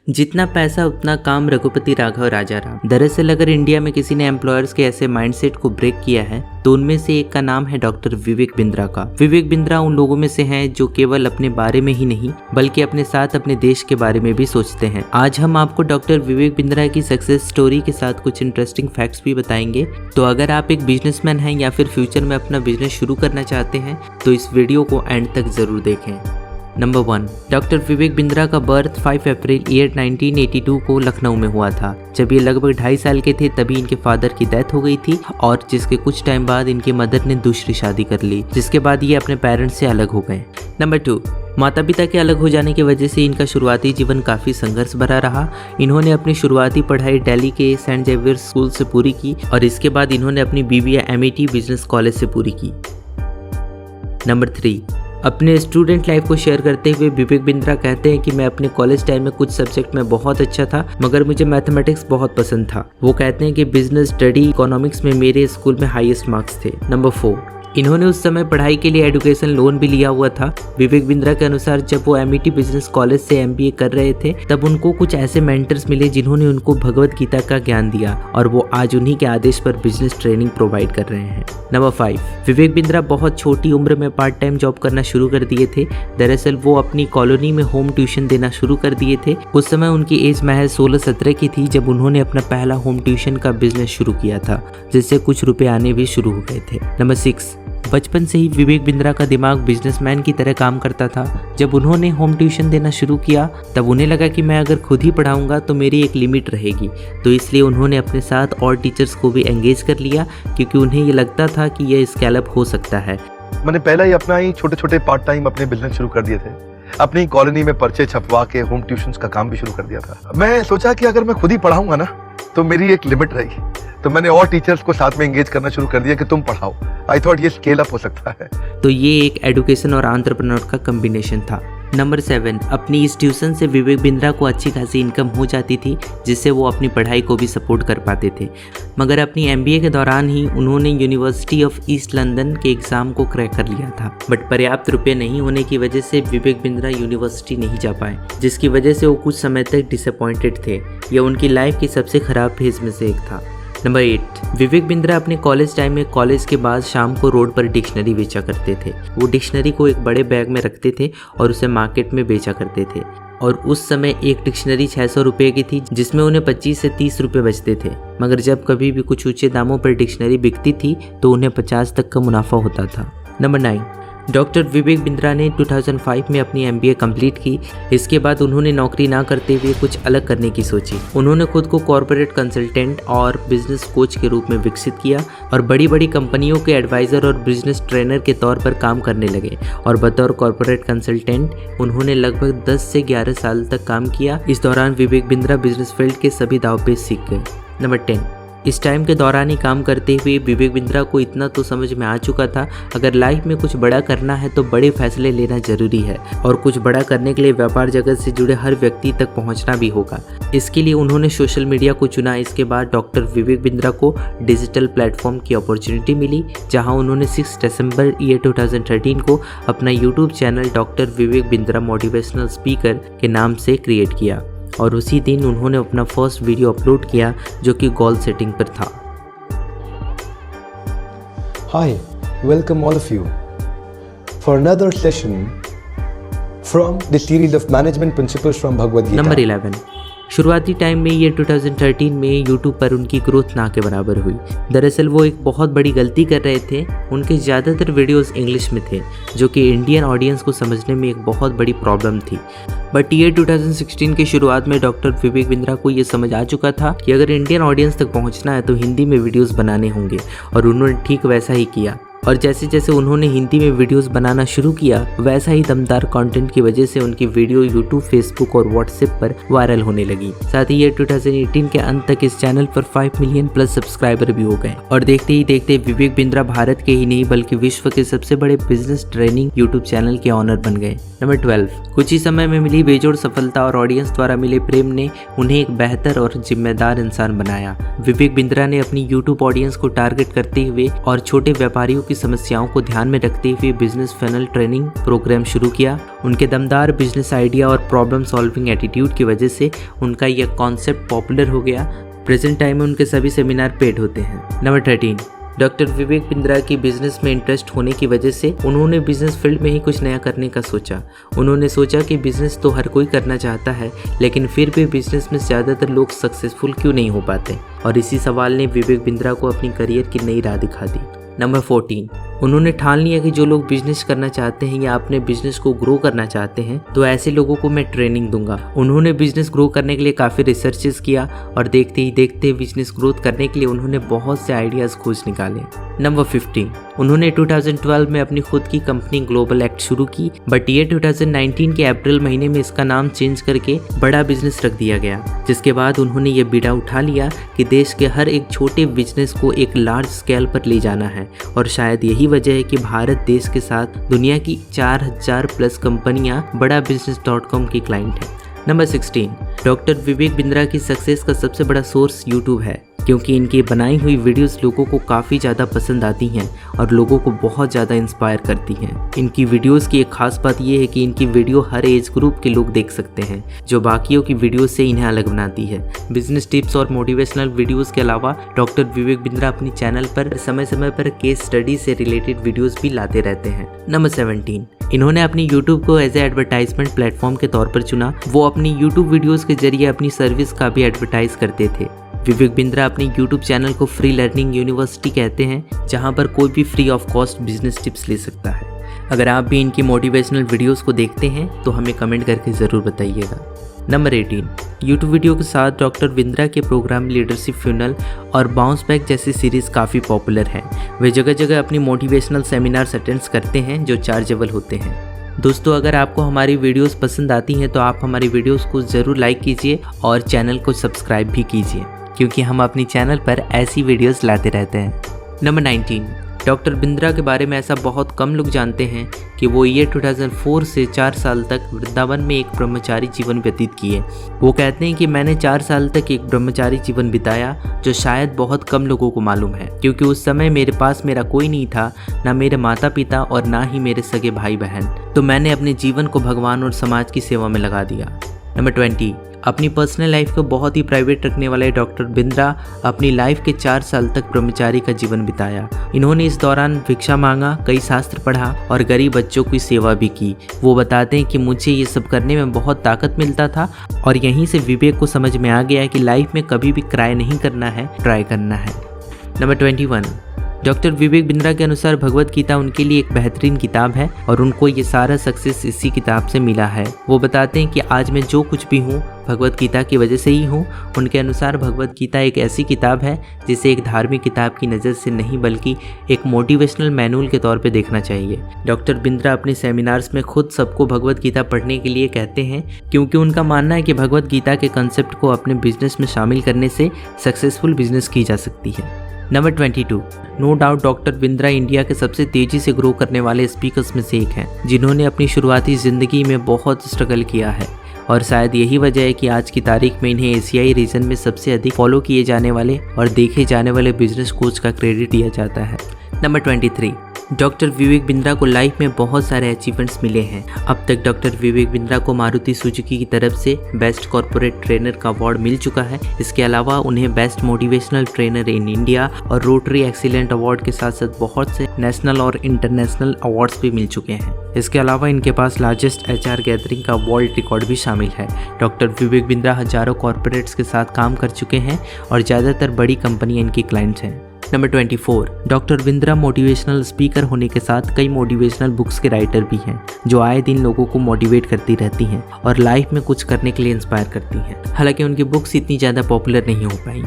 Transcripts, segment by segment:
जितना पैसा उतना काम, रघुपति राघव राजाराम। दरअसल अगर इंडिया में किसी ने एम्प्लॉयर्स के ऐसे माइंडसेट को ब्रेक किया है तो उनमें से एक का नाम है डॉक्टर विवेक बिंद्रा का। विवेक बिंद्रा उन लोगों में से हैं जो केवल अपने बारे में ही नहीं बल्कि अपने साथ अपने देश के बारे में भी सोचते हैं। आज हम आपको डॉक्टर विवेक बिंद्रा की सक्सेस स्टोरी के साथ कुछ इंटरेस्टिंग फैक्ट्स भी बताएंगे। तो अगर आप एक बिजनेसमैन हैं या फिर फ्यूचर में अपना बिजनेस शुरू करना चाहते हैं तो इस वीडियो को एंड तक जरूर देखें। नंबर 1, डॉक्टर विवेक बिंद्रा का बर्थ 5 अप्रैल ईयर 1982 को लखनऊ में हुआ था। जब ये लगभग 2.5 साल के थे तभी इनके फादर की डेथ हो गई थी और जिसके कुछ टाइम बाद इनके मदर ने दूसरी शादी कर ली, जिसके बाद ये अपने पेरेंट्स से अलग हो गए। नंबर 2, माता पिता के अलग हो जाने की वजह से इनका शुरुआती जीवन काफ़ी संघर्ष भरा रहा। इन्होंने अपनी शुरुआती पढ़ाई दिल्ली के सेंट जेवियर स्कूल से पूरी की और इसके बाद इन्होंने अपनी BBA MIT बिजनेस कॉलेज से पूरी की। नंबर 3, अपने स्टूडेंट लाइफ को शेयर करते हुए विवेक बिंद्रा कहते हैं कि मैं अपने कॉलेज टाइम में कुछ सब्जेक्ट में बहुत अच्छा था मगर मुझे मैथमेटिक्स बहुत पसंद था। वो कहते हैं कि बिजनेस स्टडी इकोनॉमिक्स में मेरे स्कूल में हाईएस्ट मार्क्स थे। नंबर 4, इन्होंने उस समय पढ़ाई के लिए एजुकेशन लोन भी लिया हुआ था। विवेक बिंद्रा के अनुसार जब वो MIT बिजनेस कॉलेज से MBA कर रहे थे तब उनको कुछ ऐसे मेंटर्स मिले जिन्होंने उनको भगवत गीता का ज्ञान दिया और वो आज उन्हीं के आदेश पर बिजनेस ट्रेनिंग प्रोवाइड कर रहे हैं। नंबर 5, विवेक बिंद्रा बहुत छोटी उम्र में पार्ट टाइम जॉब करना शुरू कर दिए थे। दरअसल वो अपनी कॉलोनी में होम ट्यूशन देना शुरू कर दिए थे। उस समय उनकी एज महज 16-17 की थी जब उन्होंने अपना पहला होम ट्यूशन का बिजनेस शुरू किया था, जिससे कुछ रुपए आने भी शुरू हो गए थे। नंबर 6, बचपन से ही विवेक बिंद्रा का दिमाग बिजनेसमैन की तरह काम करता था। जब उन्होंने होम ट्यूशन देना शुरू किया तब उन्हें लगा कि मैं अगर खुद ही पढ़ाऊंगा तो मेरी एक लिमिट रहेगी, तो इसलिए उन्होंने अपने साथ और टीचर्स को भी एंगेज कर लिया क्योंकि उन्हें ये लगता था कि यह स्केल अप हो सकता है। मैंने पहले ही अपना ही छोटे पार्ट टाइम अपने बिजनेस शुरू कर दिए थे। अपनी कॉलोनी में पर्चे छपवा के होम ट्यूशंस का काम भी शुरू कर दिया था। मैं सोचा कि अगर मैं खुद ही पढ़ाऊंगा ना तो मेरी एक लिमिट रहेगी, तो मैंने और टीचर्स को साथ में एंगेज करना शुरू कर दिया कि तुम पढ़ाओ। आई थॉट ये स्केल अप हो सकता है। तो ये एक एजुकेशन और एंटरप्रेन्योर का कॉम्बिनेशन था। नंबर 7, अपनी इस ट्यूशन से विवेक बिंद्रा को अच्छी खासी इनकम हो जाती थी जिससे वो अपनी पढ़ाई को भी सपोर्ट कर पाते थे। मगर अपनी MBA के दौरान ही उन्होंने यूनिवर्सिटी ऑफ ईस्ट लंदन के एग्ज़ाम को क्रैक कर लिया था, बट पर्याप्त रुपये नहीं होने की वजह से विवेक बिंद्रा यूनिवर्सिटी नहीं जा पाए, जिसकी वजह से वो कुछ समय तक डिसअपॉइंटेड थे। यह उनकी लाइफ की सबसे ख़राब फेज में से एक था। नंबर 8, विवेक बिंद्रा अपने कॉलेज टाइम में कॉलेज के बाद शाम को रोड पर डिक्शनरी बेचा करते थे। वो डिक्शनरी को एक बड़े बैग में रखते थे और उसे मार्केट में बेचा करते थे और उस समय एक डिक्शनरी 600 रुपये की थी जिसमें उन्हें 25 से 30 रुपये बचते थे। मगर जब कभी भी कुछ ऊंचे दामों पर डिक्शनरी बिकती थी तो उन्हें 50 तक का मुनाफा होता था। नंबर 9, डॉक्टर विवेक बिंद्रा ने 2005 में अपनी MBA कंप्लीट की। इसके बाद उन्होंने नौकरी ना करते हुए कुछ अलग करने की सोची। उन्होंने खुद को कॉर्पोरेट कंसल्टेंट और बिजनेस कोच के रूप में विकसित किया और बड़ी बड़ी कंपनियों के एडवाइज़र और बिजनेस ट्रेनर के तौर पर काम करने लगे और बतौर कॉर्पोरेट कंसल्टेंट उन्होंने लगभग 10 से 11 साल तक काम किया। इस दौरान विवेक बिंद्रा बिजनेस फील्ड के सभी दांवपेच सीख गए। नंबर 10, इस टाइम के दौरान ही काम करते हुए विवेक बिंद्रा को इतना तो समझ में आ चुका था, अगर लाइफ में कुछ बड़ा करना है तो बड़े फैसले लेना जरूरी है और कुछ बड़ा करने के लिए व्यापार जगत से जुड़े हर व्यक्ति तक पहुंचना भी होगा। इसके लिए उन्होंने सोशल मीडिया को चुना। इसके बाद डॉक्टर विवेक बिंद्रा को डिजिटल प्लेटफॉर्म की अपॉर्चुनिटी मिली जहां उन्होंने 6 दिसंबर ईयर 2013 को अपना YouTube channel doctor Vivek Bindra motivational speaker के नाम से क्रिएट किया और उसी दिन उन्होंने अपना फर्स्ट वीडियो अपलोड किया जो कि गोल सेटिंग पर था। Hi, welcome all of you for another session from the series of management principles from Bhagavad Gita. Number 11, शुरुआती टाइम में ये 2013 में YouTube पर उनकी ग्रोथ ना के बराबर हुई। दरअसल वो एक बहुत बड़ी गलती कर रहे थे। उनके ज़्यादातर वीडियोस इंग्लिश में थे जो कि इंडियन ऑडियंस को समझने में एक बहुत बड़ी प्रॉब्लम थी। बट ईयर 2016 की शुरुआत में डॉक्टर विवेक बिंद्रा को ये समझ आ चुका था कि अगर इंडियन ऑडियंस तक पहुंचना है तो हिंदी में वीडियोस बनाने होंगे और उन्होंने ठीक वैसा ही किया। और जैसे जैसे उन्होंने हिंदी में वीडियोस बनाना शुरू किया वैसा ही दमदार कंटेंट की वजह से उनकी वीडियो यूट्यूब, फेसबुक और व्हाट्सएप पर वायरल होने लगी। साथ ही ये 2018 के अंत तक इस चैनल पर 5 मिलियन प्लस सब्सक्राइबर भी हो गए और देखते ही देखते विवेक बिंद्रा भारत के ही नहीं बल्कि विश्व के सबसे बड़े बिजनेस ट्रेनिंग यूट्यूब चैनल के ऑनर बन गए। नंबर 12, कुछ ही समय में मिली बेजोड़ सफलता और ऑडियंस द्वारा मिले प्रेम ने उन्हें एक बेहतर और जिम्मेदार इंसान बनाया। विवेक बिंद्रा ने अपनी यूट्यूब ऑडियंस को टारगेट करते हुए और छोटे व्यापारियों की की समस्याओं को ध्यान में रखते हुए बिजनेस फनल ट्रेनिंग प्रोग्राम शुरू किया। उनके दमदार बिजनेस आइडिया और प्रॉब्लम सॉल्विंग एटीट्यूड की वजह से उनका यह कॉन्सेप्ट पॉपुलर हो गया। प्रेजेंट टाइम में उनके सभी सेमिनार पेड होते हैं। नंबर 13, डॉक्टर विवेक बिंद्रा की बिजनेस में इंटरेस्ट होने की वजह से उन्होंने बिजनेस फील्ड में ही कुछ नया करने का सोचा। उन्होंने सोचा कि बिजनेस तो हर कोई करना चाहता है, लेकिन फिर भी बिजनेस में ज़्यादातर लोग सक्सेसफुल क्यों नहीं हो पाते, और इसी सवाल ने विवेक बिंद्रा को अपनी करियर की नई राह दिखा दी। नंबर 14, उन्होंने ठान लिया कि जो लोग बिजनेस करना चाहते हैं या अपने बिजनेस को ग्रो करना चाहते हैं तो ऐसे लोगों को मैं ट्रेनिंग दूंगा। उन्होंने बिजनेस ग्रो करने के लिए काफ़ी रिसर्चेस किया और देखते ही देखते बिजनेस ग्रोथ करने के लिए उन्होंने बहुत से आइडियाज़ खोज निकाले। नंबर 15, उन्होंने 2012 में अपनी खुद की कंपनी ग्लोबल एक्ट शुरू की, बट ये 2019 के अप्रैल महीने में इसका नाम चेंज करके बड़ा बिजनेस रख दिया गया, जिसके बाद उन्होंने ये बीड़ा उठा लिया कि देश के हर एक छोटे बिजनेस को एक लार्ज स्केल पर ले जाना है, और शायद यही वजह है कि भारत देश के साथ दुनिया की 4000 प्लस कंपनियां बड़ा business.com की क्लाइंट है। नंबर 16, डॉक्टर विवेक बिंद्रा की सक्सेस का सबसे बड़ा सोर्स यूट्यूब है, क्योंकि इनकी बनाई हुई वीडियोस लोगों को काफ़ी ज़्यादा पसंद आती हैं और लोगों को बहुत ज़्यादा इंस्पायर करती हैं। इनकी वीडियोस की एक खास बात यह है कि इनकी वीडियो हर एज ग्रुप के लोग देख सकते हैं, जो बाकियों की वीडियोस से इन्हें अलग बनाती है। बिजनेस टिप्स और मोटिवेशनल वीडियोस के अलावा डॉक्टर विवेक बिंद्रा अपनी चैनल पर समय समय पर केस स्टडी से रिलेटेड वीडियोस भी लाते रहते हैं। नंबर 17, इन्होंने अपनी YouTube को एज ए एडवर्टाइजमेंट प्लेटफॉर्म के तौर पर चुना। वो अपनी YouTube वीडियोस के जरिए अपनी सर्विस का भी एडवर्टाइज करते थे। विवेक बिंद्रा अपने YouTube चैनल को फ्री लर्निंग यूनिवर्सिटी कहते हैं, जहां पर कोई भी free of cost business tips ले सकता है। अगर आप भी इनकी मोटिवेशनल वीडियोस को देखते हैं तो हमें कमेंट करके ज़रूर बताइएगा। नंबर 18, YouTube वीडियो के साथ डॉक्टर बिंद्रा के प्रोग्राम लीडरशिप फ्यूनल और बाउंस बैक जैसी सीरीज़ काफ़ी पॉपुलर हैं। वे जगह जगह अपनी मोटिवेशनल सेमिनार्स अटेंड करते हैं जो चार्जेबल होते हैं। दोस्तों, अगर आपको हमारी वीडियोस पसंद आती हैं तो आप हमारी वीडियोस को ज़रूर लाइक कीजिए और चैनल को सब्सक्राइब भी कीजिए, क्योंकि हम अपनी चैनल पर ऐसी वीडियोस लाते रहते हैं। नंबर 19, डॉक्टर बिंद्रा के बारे में ऐसा बहुत कम लोग जानते हैं कि वो ईयर 2004 से 4 साल तक वृंदावन में एक ब्रह्मचारी जीवन व्यतीत किए। वो कहते हैं कि मैंने 4 साल तक एक ब्रह्मचारी जीवन बिताया, जो शायद बहुत कम लोगों को मालूम है, क्योंकि उस समय मेरे पास मेरा कोई नहीं था, ना मेरे माता पिता और ना ही मेरे सगे भाई बहन। तो मैंने अपने जीवन को भगवान और समाज की सेवा में लगा दिया। नंबर 20, अपनी पर्सनल लाइफ को बहुत ही प्राइवेट रखने वाले डॉक्टर बिंद्रा अपनी लाइफ के 4 साल तक ब्रह्मचारी का जीवन बिताया। इन्होंने इस दौरान भिक्षा मांगा, कई शास्त्र पढ़ा और गरीब बच्चों की सेवा भी की। वो बताते हैं कि मुझे ये सब करने में बहुत ताकत मिलता था, और यहीं से विवेक को समझ में आ गया कि लाइफ में कभी भी क्राई नहीं करना है, ट्राई करना है। नंबर 21, डॉक्टर विवेक बिंद्रा के अनुसार भगवत गीता उनके लिए एक बेहतरीन किताब है और उनको ये सारा सक्सेस इसी किताब से मिला है। वो बताते हैं कि आज मैं जो कुछ भी हूँ भगवत गीता की वजह से ही हूँ। उनके अनुसार भगवत गीता एक ऐसी किताब है जिसे एक धार्मिक किताब की नज़र से नहीं बल्कि एक मोटिवेशनल मैनुअल के तौर पे देखना चाहिए। डॉक्टर बिंद्रा अपने सेमिनार्स में खुद सबको भगवत गीता पढ़ने के लिए कहते हैं, क्योंकि उनका मानना है कि भगवत गीता के कंसेप्ट को अपने बिजनेस में शामिल करने से सक्सेसफुल बिजनेस की जा सकती है। Number 22, no doubt doctor Bindra India के सबसे तेज़ी से ग्रो करने वाले स्पीकर्स में से एक हैं, जिन्होंने अपनी शुरुआती ज़िंदगी में बहुत स्ट्रगल किया है, और शायद यही वजह है कि आज की तारीख में इन्हें एशियाई रीजन में सबसे अधिक फॉलो किए जाने वाले और देखे जाने वाले बिजनेस कोच का क्रेडिट दिया जाता है। नंबर 23, डॉक्टर विवेक बिंद्रा को लाइफ में बहुत सारे अचीवमेंट्स मिले हैं। अब तक डॉक्टर विवेक बिंद्रा को मारुति सुजुकी की तरफ से बेस्ट कॉर्पोरेट ट्रेनर का अवार्ड मिल चुका है। इसके अलावा उन्हें best motivational trainer in India और रोटरी एक्सीलेंट अवार्ड के साथ साथ बहुत से नेशनल और इंटरनेशनल अवार्ड्स भी मिल चुके हैं। इसके अलावा इनके पास लार्जेस्ट HR गैदरिंग का वर्ल्ड रिकॉर्ड भी शामिल है। डॉक्टर विवेक बिंद्रा हजारों कॉर्पोरेट्स के साथ काम कर चुके हैं और ज़्यादातर बड़ी कंपनियां इनकी क्लाइंट्स हैं। Number 24, doctor Bindra motivational speaker होने के साथ कई मोटिवेशनल बुक्स के राइटर भी हैं, जो आए दिन लोगों को मोटिवेट करती रहती हैं और लाइफ में कुछ करने के लिए इंस्पायर करती हैं। हालांकि उनकी बुक्स इतनी ज़्यादा पॉपुलर नहीं हो पाई।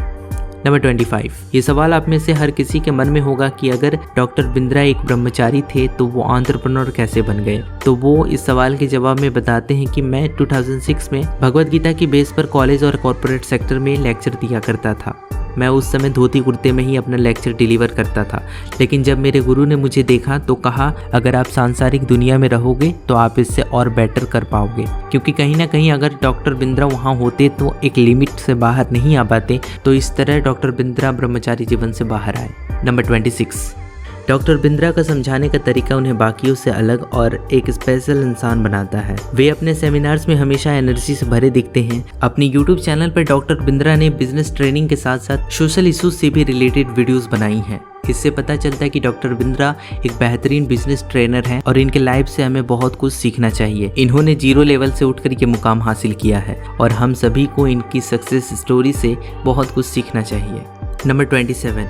नंबर 25, ये सवाल आप में से हर किसी के मन में होगा कि अगर डॉक्टर बिंद्रा एक ब्रह्मचारी थे तो वो एंटरप्रेन्योर कैसे बन गए। तो वो इस सवाल के जवाब में बताते हैं कि मैं 2006 में भगवत गीता की बेस पर कॉलेज और कॉर्पोरेट सेक्टर में लेक्चर दिया करता था। मैं उस समय धोती कुर्ते में ही अपना लेक्चर डिलीवर करता था, लेकिन जब मेरे गुरु ने मुझे देखा तो कहा, अगर आप सांसारिक दुनिया में रहोगे तो आप इससे और बेटर कर पाओगे, क्योंकि कहीं ना कहीं अगर डॉक्टर बिंद्रा वहाँ होते तो एक लिमिट से बाहर नहीं आ पाते। तो इस तरह डॉक्टर बिंद्रा ब्रह्मचारी जीवन से बाहर आए। नंबर 26, डॉक्टर बिंद्रा का समझाने का तरीका उन्हें बाकियों से अलग और एक स्पेशल इंसान बनाता है। वे अपने सेमिनार्स में हमेशा एनर्जी से भरे दिखते हैं। अपनी यूट्यूब चैनल पर डॉक्टर बिंद्रा ने बिजनेस ट्रेनिंग के साथ साथ सोशल इश्यूज से भी रिलेटेड वीडियोस बनाई हैं। इससे पता चलता है कि डॉक्टर बिंद्रा एक बेहतरीन बिजनेस ट्रेनर हैं और इनके लाइफ से हमें बहुत कुछ सीखना चाहिए। इन्होंने 0 लेवल से उठकर ये मुकाम हासिल किया है और हम सभी को इनकी सक्सेस स्टोरी से बहुत कुछ सीखना चाहिए। नंबर 27,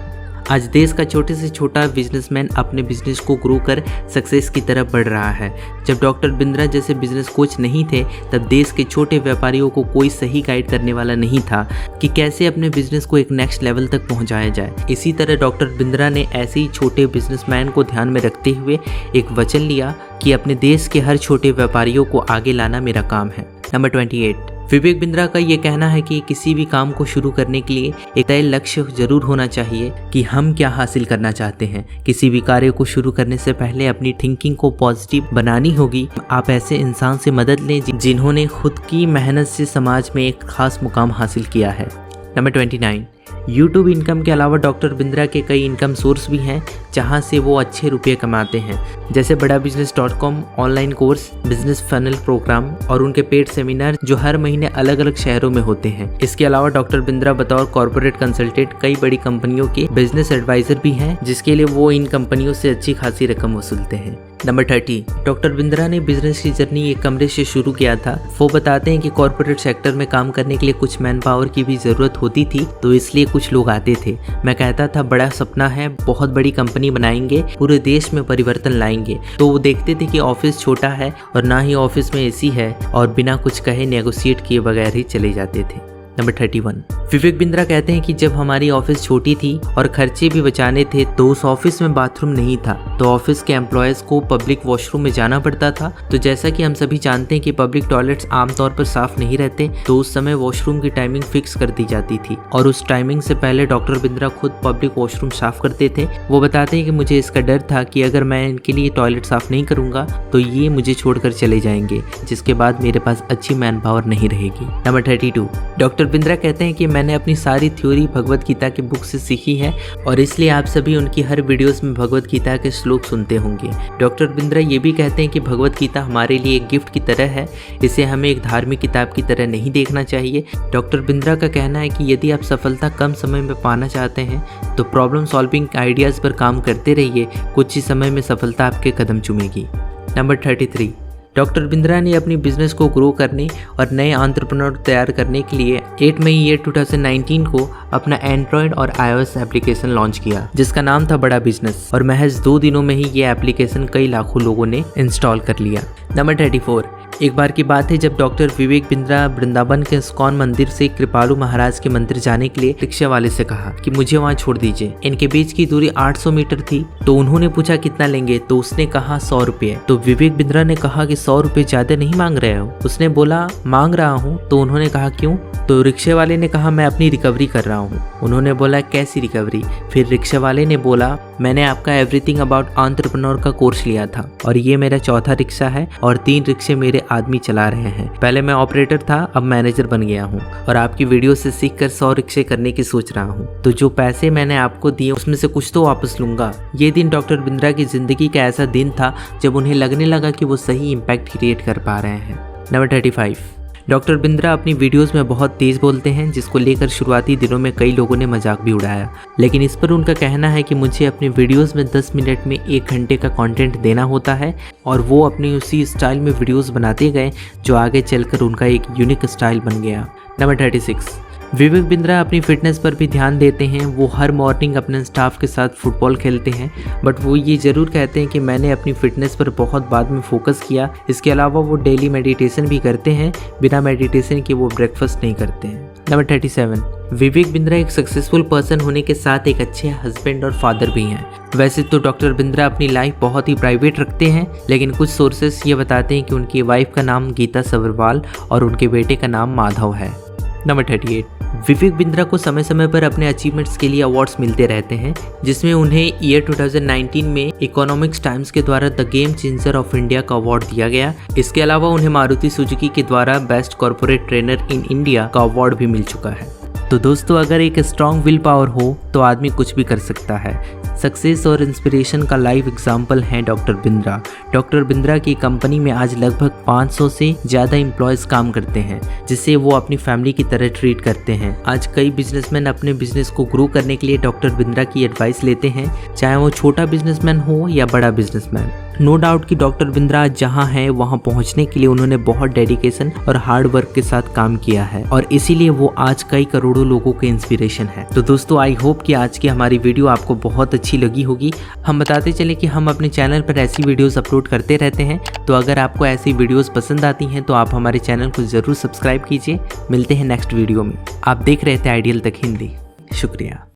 आज देश का छोटे से छोटा बिजनेसमैन अपने बिजनेस को ग्रो कर सक्सेस की तरफ बढ़ रहा है। जब डॉक्टर बिंद्रा जैसे बिजनेस कोच नहीं थे तब देश के छोटे व्यापारियों को कोई सही गाइड करने वाला नहीं था कि कैसे अपने बिजनेस को एक नेक्स्ट लेवल तक पहुंचाया जाए। इसी तरह डॉक्टर बिंद्रा ने ऐसे ही छोटे बिजनेसमैन को ध्यान में रखते हुए एक वचन लिया कि अपने देश के हर छोटे व्यापारियों को आगे लाना मेरा काम है। नंबर 28, विवेक बिंद्रा का ये कहना है कि किसी भी काम को शुरू करने के लिए एक तय लक्ष्य जरूर होना चाहिए कि हम क्या हासिल करना चाहते हैं। किसी भी कार्य को शुरू करने से पहले अपनी थिंकिंग को पॉजिटिव बनानी होगी। आप ऐसे इंसान से मदद लें जिन्होंने खुद की मेहनत से समाज में एक खास मुकाम हासिल किया है। नंबर 29, यूट्यूब इनकम के अलावा डॉक्टर बिंद्रा के कई इनकम सोर्स भी हैं जहां से वो अच्छे रुपये कमाते हैं, जैसे badabusiness.com, online course, business funnel program और उनके पेड सेमिनार जो हर महीने अलग अलग शहरों में होते हैं। इसके अलावा डॉक्टर बिंद्रा बतौर कॉर्पोरेट कंसल्टेंट कई बड़ी कंपनियों के बिजनेस एडवाइजर भी हैं, जिसके लिए वो इन कंपनियों से अच्छी खासी रकम वसूलते हैं। नंबर 30, डॉक्टर बिंद्रा ने बिजनेस की जर्नी एक कमरे से शुरू किया था। वो बताते हैं कि कॉर्पोरेट सेक्टर में काम करने के लिए कुछ मैन पावर की भी जरूरत होती थी, तो इसलिए कुछ लोग आते थे। मैं कहता था बड़ा सपना है, बहुत बड़ी कंपनी बनाएंगे, पूरे देश में परिवर्तन लाएंगे। तो वो देखते थे कि ऑफिस छोटा है और ना ही ऑफिस में एसी है और बिना कुछ कहे नेगोशिएट किए बगैर ही चले जाते थे। नंबर 31, विवेक बिंद्रा कहते हैं कि जब हमारी ऑफिस छोटी थी और खर्चे भी बचाने थे तो उस ऑफिस में बाथरूम नहीं था, तो ऑफिस के एम्प्लॉयज को पब्लिक वॉशरूम में जाना पड़ता था। तो जैसा कि हम सभी जानते हैं कि पब्लिक टॉयलेट्स आमतौर पर साफ नहीं रहते, तो उस समय वॉशरूम की टाइमिंग फिक्स कर दी जाती थी और उस टाइमिंग से पहले डॉक्टर बिंद्रा खुद पब्लिक वॉशरूम साफ करते थे। वो बताते हैं कि मुझे इसका डर था कि अगर मैं इनके लिए टॉयलेट साफ नहीं करूंगा तो ये मुझे छोड़कर चले जाएंगे, जिसके बाद मेरे पास अच्छी मैन पावर नहीं रहेगी। नंबर 32, डॉक्टर बिंद्रा कहते हैं कि मैंने अपनी सारी थ्योरी भगवत गीता की बुक से सीखी है और इसलिए आप सभी उनकी हर वीडियोस में भगवत गीता के श्लोक सुनते होंगे। डॉक्टर बिंद्रा ये भी कहते हैं कि भगवत गीता हमारे लिए एक गिफ्ट की तरह है, इसे हमें एक धार्मिक किताब की तरह नहीं देखना चाहिए। डॉक्टर बिंद्रा का कहना है कि यदि आप सफलता कम समय में पाना चाहते हैं तो प्रॉब्लम सॉल्विंग आइडियाज़ पर काम करते रहिए, कुछ ही समय में सफलता आपके कदम चूमेगी। नंबर 33, डॉक्टर बिंद्रा ने अपनी बिजनेस को ग्रो करने और नए एंटरप्रेन्योर तैयार करने के लिए 8 मई 2019 को अपना एंड्रॉयड और iOS एप्लीकेशन लॉन्च किया, जिसका नाम था बड़ा बिजनेस, और महज 2 दिनों में ही ये एप्लीकेशन कई लाखों लोगों ने इंस्टॉल कर लिया। नंबर 34, एक बार की बात है जब डॉक्टर विवेक बिंद्रा वृंदावन के इस्कॉन मंदिर से कृपालु महाराज के मंदिर जाने के लिए रिक्शा वाले से कहा कि मुझे वहाँ छोड़ दीजिए। इनके बीच की दूरी 800 मीटर थी, तो उन्होंने पूछा कितना लेंगे, तो उसने कहा 100 रुपये। तो विवेक बिंद्रा ने कहा कि 100 रुपये ज्यादा नहीं मांग रहे हो? उसने बोला मांग रहा हूँ। तो उन्होंने कहा क्यों? तो रिक्शे वाले ने कहा मैं अपनी रिकवरी कर रहा हूँ। उन्होंने बोला कैसी रिकवरी? फिर रिक्शे वाले ने बोला मैंने आपका एवरीथिंग अबाउट एंटरप्रेन्योर का कोर्स लिया था और ये मेरा चौथा रिक्शा है और 3 रिक्शे मेरे आदमी चला रहे हैं। पहले मैं ऑपरेटर था, अब मैनेजर बन गया हूँ और आपकी वीडियो से सीखकर 100 रिक्शे करने की सोच रहा हूँ। तो जो पैसे मैंने आपको दिए उसमें से कुछ तो वापस लूंगा। ये दिन डॉक्टर बिंद्रा की जिंदगी का ऐसा दिन था जब उन्हें लगने लगा कि वो सही इम्पैक्ट क्रिएट कर पा रहे हैं। नंबर 35, डॉक्टर बिंद्रा अपनी वीडियोस में बहुत तेज़ बोलते हैं, जिसको लेकर शुरुआती दिनों में कई लोगों ने मजाक भी उड़ाया, लेकिन इस पर उनका कहना है कि मुझे अपने वीडियोस में 10 मिनट में 1 घंटे का कंटेंट देना होता है और वो अपनी उसी स्टाइल में वीडियोस बनाते गए जो आगे चलकर उनका एक यूनिक स्टाइल बन गया। नंबर 36, विवेक बिंद्रा अपनी फिटनेस पर भी ध्यान देते हैं। वो हर मॉर्निंग अपने स्टाफ के साथ फुटबॉल खेलते हैं, बट वो ये ज़रूर कहते हैं कि मैंने अपनी फिटनेस पर बहुत बाद में फोकस किया। इसके अलावा वो डेली मेडिटेशन भी करते हैं, बिना मेडिटेशन के वो ब्रेकफास्ट नहीं करते हैं। नंबर 37, विवेक बिंद्रा एक सक्सेसफुल पर्सन होने के साथ एक अच्छे हस्बैंड और फादर भी हैं। वैसे तो डॉक्टर बिंद्रा अपनी लाइफ बहुत ही प्राइवेट रखते हैं, लेकिन कुछ सोर्सेस ये बताते हैं कि उनकी वाइफ का नाम गीता सब्रवाल और उनके बेटे का नाम माधव है। नंबर 38, विवेक बिंद्रा को समय समय पर अपने अचीवमेंट्स के लिए अवार्ड्स मिलते रहते हैं, जिसमें उन्हें ईयर 2019 में इकोनॉमिक्स टाइम्स के द्वारा the game changer of India का अवार्ड दिया गया। इसके अलावा उन्हें मारुति सुजुकी के द्वारा best corporate trainer in India का अवार्ड भी मिल चुका है। तो दोस्तों, अगर एक स्ट्रॉन्ग विल पावर हो तो आदमी कुछ भी कर सकता है। सक्सेस और इंस्पिरेशन का लाइव एग्जाम्पल है डॉक्टर बिंद्रा। डॉक्टर बिंद्रा की कंपनी में आज लगभग 500 से ज़्यादा एम्प्लॉयज़ काम करते हैं, जिसे वो अपनी फैमिली की तरह ट्रीट करते हैं। आज कई बिजनेसमैन अपने बिजनेस को ग्रो करने के लिए डॉक्टर बिंद्रा की एडवाइस लेते हैं, चाहे वो छोटा बिजनेसमैन हो या बड़ा बिजनेसमैन। नो डाउट कि डॉक्टर बिंद्रा जहां है वहां पहुंचने के लिए उन्होंने बहुत डेडिकेशन और हार्ड वर्क के साथ काम किया है और इसीलिए वो आज कई करोड़ों लोगों के इंस्पिरेशन है। तो दोस्तों, आई होप कि आज की हमारी वीडियो आपको बहुत अच्छी लगी होगी। हम बताते चले कि हम अपने चैनल पर ऐसी वीडियोस अपलोड करते रहते हैं, तो अगर आपको ऐसी वीडियोस पसंद आती हैं तो आप हमारे चैनल को जरूर सब्सक्राइब कीजिए। मिलते हैं नेक्स्ट वीडियो में। आप देख रहे थे आइडियल तक हिंदी। शुक्रिया।